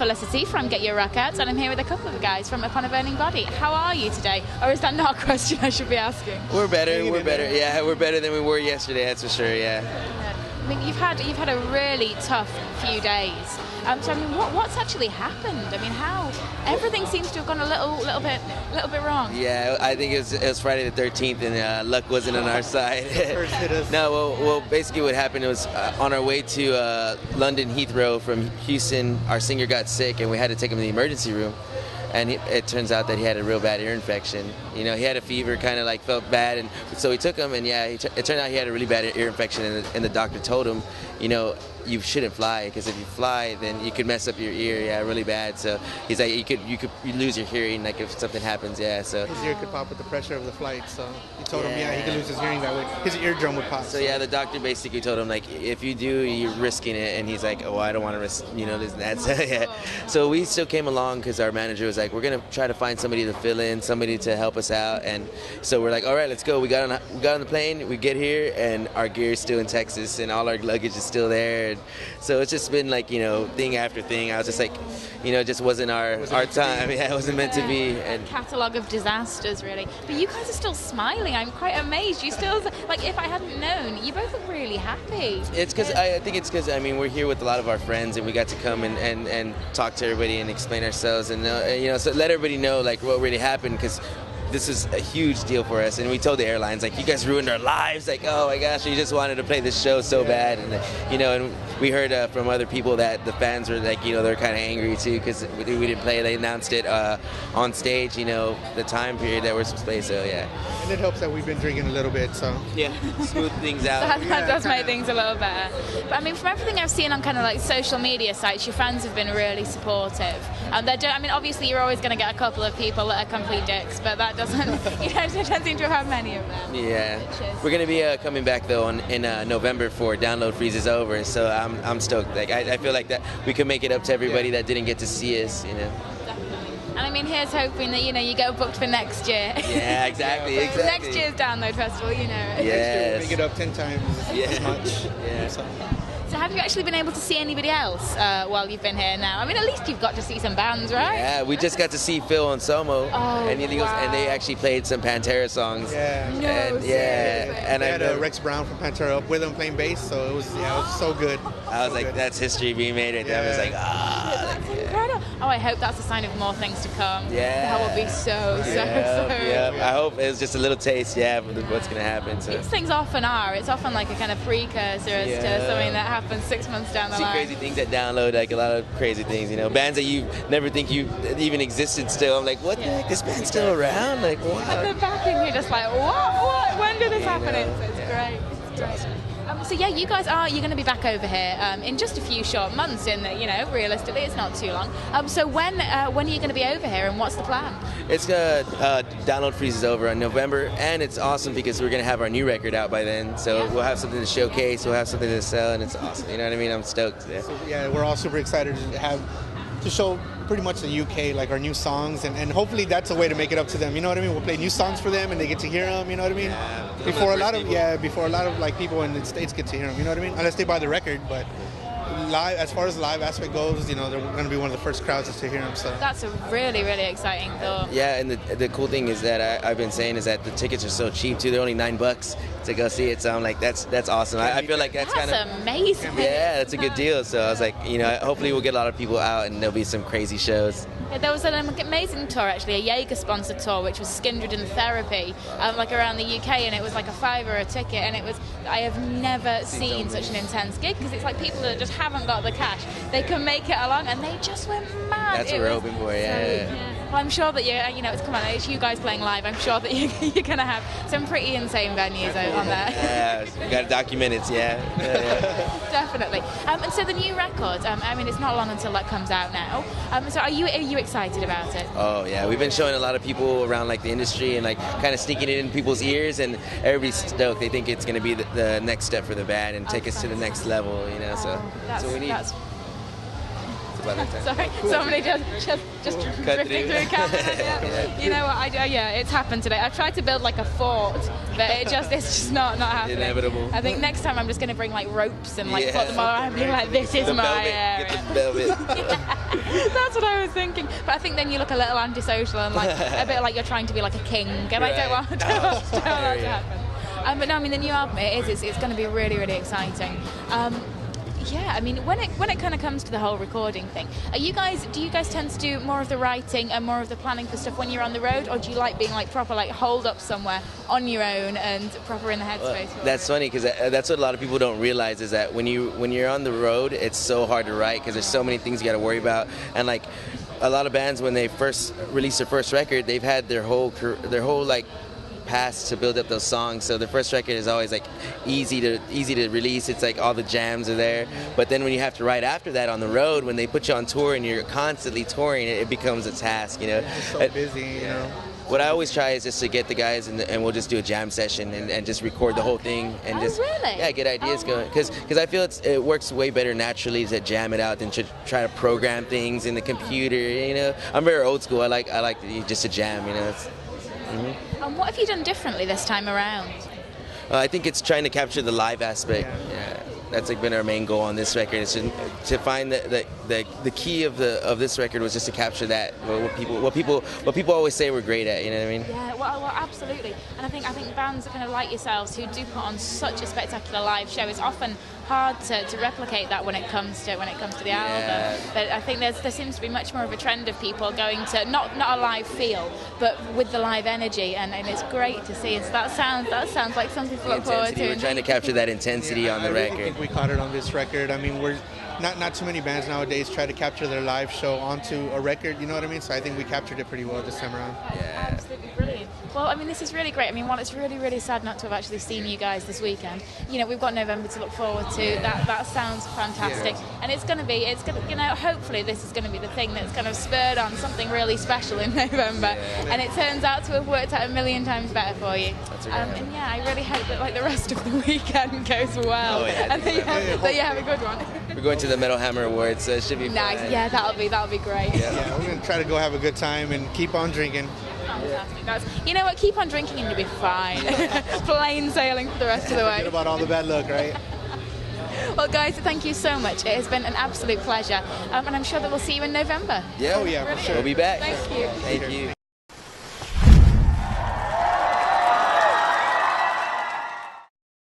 Felicity from Get Your Rock Out, and I'm here with a couple of guys from Upon a Burning Body. How are you today? Or is that not a question I should be asking? We're better. Yeah, we're better than we were yesterday. That's for sure. Yeah. I mean, you've had a really tough few days. So I mean, what's actually happened? I mean, how everything seems to have gone a little bit wrong. Yeah, I think it was Friday the 13th, and luck wasn't on our side. No, well, basically what happened was on our way to London Heathrow from Houston, our singer got sick, and we had to take him to the emergency room. And it turns out that he had a real bad ear infection. You know, he had a fever, kind of like felt bad, and so we took him, and yeah, it turned out he had a really bad ear infection, and the doctor told him, you know, you shouldn't fly, because if you fly, then you could mess up your ear, yeah, really bad. So he's like, you could lose your hearing, like if something happens, yeah. So his ear could pop with the pressure of the flight. So he told him, yeah, he could lose his hearing that way. His eardrum would pop. So yeah, the doctor basically told him, like, if you do, you're risking it, and he's like, oh, I don't want to risk, you know, this and that. So yeah, so we still came along because our manager was like, we're gonna try to find somebody to fill in, somebody to help us out, and so we're like, all right, let's go. We got on the plane, we get here, and our gear is still in Texas, and all our luggage is still there, and so it's just been like, you know, thing after thing. I was just like, you know, it just wasn't our time. Yeah, it wasn't meant to be. And catalogue of disasters, really. But you guys are still smiling. I'm quite amazed. You still, like, if I hadn't known, you both look really happy. It's because I think it's because, I mean, we're here with a lot of our friends, and we got to come and talk to everybody and explain ourselves, and you know, so let everybody know like what really happened, because this is a huge deal for us, and we told the airlines, like, you guys ruined our lives, like, oh my gosh, we just wanted to play this show so bad, and you know, and we heard from other people that the fans were like, you know, they're kind of angry too, because we didn't play. They announced it on stage, you know, the time period that we're supposed to play, so yeah. And it helps that we've been drinking a little bit, so. Yeah, smooth things out. That does make things a little better. But I mean, from everything I've seen on kind of like social media sites, your fans have been really supportive. I mean, obviously you're always going to get a couple of people that are complete dicks, but that doesn't, you know, you don't seem to have many of them. Yeah. We're going to be coming back though in November for Download Freezes Over, so I'm stoked. Like I feel like that we can make it up to everybody that didn't get to see us, you know. And I mean, here's hoping that, you know, you get booked for next year. Yeah, exactly. Next year's Download Festival, you know. Yes. Make it up 10 times as much. Yeah. So have you actually been able to see anybody else while you've been here now? I mean, at least you've got to see some bands, right? Yeah, we just got to see Phil and Somo, and they actually played some Pantera songs. Yeah. And I had Rex Brown from Pantera up with him playing bass, so it was so good. I was like, that's history being made right there. I was like, that's incredible. Oh, I hope that's a sign of more things to come. Yeah. That would be so I hope it's just a little taste, of what's going to happen. So. These things often are. It's often like a kind of precursor as to something that happens 6 months down the line. See crazy things that download, like a lot of crazy things, you know. Bands that you never think you even existed still. I'm like, what the heck? This band's still around? Like, wow. And then back in, you're just like, what? When did this happen? It's great. It's great. So yeah, you're going to be back over here in just a few short months. You know, realistically, it's not too long. So when are you going to be over here, and what's the plan? It's Download Freezes Over in November, and it's awesome because we're going to have our new record out by then. So we'll have something to showcase, we'll have something to sell, and it's awesome. You know what I mean? I'm stoked. Yeah. So, we're all super excited to show pretty much the UK, like our new songs, and hopefully that's a way to make it up to them. You know what I mean? We'll play new songs for them, and they get to hear them. You know what I mean? Yeah, before a lot of like people in the States get to hear them. You know what I mean? Unless they buy the record, but live, as far as the live aspect goes, you know, they're going to be one of the first crowds to hear them. So that's a really, really exciting thought. Yeah, and the cool thing is that I've been saying is that the tickets are so cheap too. They're only $9 to go see it. So I'm like, that's awesome. I feel like that's kind of amazing. Yeah, that's a good deal. So I was like, you know, hopefully we'll get a lot of people out, and there'll be some crazy shows. Yeah, there was an amazing tour, actually, a Jaeger-sponsored tour, which was Skindred in Therapy, like around the UK, and it was like a $5 a ticket, and I have never seen such an intense gig, because it's like people that just haven't got the cash, they can make it along, and they just went mad. That's what we're hoping for, yeah. Well, I'm sure that it's you guys playing live. I'm sure that you're going to have some pretty insane venues on there. Yeah, we got to document it, Definitely. And so the new record, I mean, it's not long until that comes out now. So are you excited about it? Oh yeah, we've been showing a lot of people around like the industry and like kind of sneaking it in people's ears, and everybody's stoked. They think it's going to be the next step for the band and take us to the next level, you know. So that's what we need. by that time. Sorry, somebody just drifting through Canada. Yeah. You know what? Yeah, it's happened today. I've tried to build like a fort, but it's just not happening. Inevitable. I think next time I'm just going to bring like ropes and like put them all around and be like, this is my area. Get the velvet. Yeah, that's what I was thinking. But I think then you look a little antisocial and like a bit like you're trying to be like a king, and I don't want that to happen. But no, I mean the new album, it's going to be really, really exciting. Yeah, I mean when it kind of comes to the whole recording thing, do you guys tend to do more of the writing and more of the planning for stuff when you're on the road, or do you like being like proper like holed up somewhere on your own and proper in the headspace? That's funny because that's what a lot of people don't realize is that when you're on the road, it's so hard to write because there's so many things you got to worry about, and like a lot of bands when they first release their first record, they've had their whole like past to build up those songs, so the first record is always like easy to release. It's like all the jams are there, but then when you have to write after that on the road, when they put you on tour and you're constantly touring, it becomes a task, you know. It's so busy, you know. What I always try is just to get the guys and we'll just do a jam session and just record the whole thing and get ideas going, because I feel it works way better naturally to jam it out than to try to program things in the computer, you know. I'm very old school. I like just to jam, you know. And what have you done differently this time around? I think it's trying to capture the live aspect. Yeah, that's like been our main goal on this record. Is to find the key of this record was just to capture that what people always say we're great at. You know what I mean? Yeah, well, absolutely. And I think bands kind of like yourselves who do put on such a spectacular live show, it's often hard to replicate that when it comes to the album. But I think there seems to be much more of a trend of people going to not a live feel, but with the live energy, and it's great to see. So that sounds like something to look forward to. We're trying to capture that intensity on the record. I think we caught it on this record. I mean, we're not too many bands nowadays try to capture their live show onto a record, you know what I mean? So I think we captured it pretty well this time around. Yeah. Absolutely brilliant. Well, I mean, this is really great. I mean, while it's really, really sad not to have actually seen you guys this weekend, you know, we've got November to look forward to. That sounds fantastic. Yeah. And it's going to, you know, hopefully this is going to be the thing that's kind of spurred on something really special in November. Yeah. And it turns out to have worked out a million times better for you. That's and yeah, I really hope that like the rest of the weekend goes well. And that you have a good one. We're going to the Metal Hammer Awards, so it should be nice. fun. Yeah, that'll be great. Yeah, we're going to try to go have a good time and keep on drinking. Fantastic. You know what? Keep on drinking and you'll be fine. Plain sailing for the rest of the way. Forget about all the bad luck, right? Well, guys, thank you so much. It has been an absolute pleasure, and I'm sure that we'll see you in November. Yeah, for sure. We'll be back. Thank you. Thank you.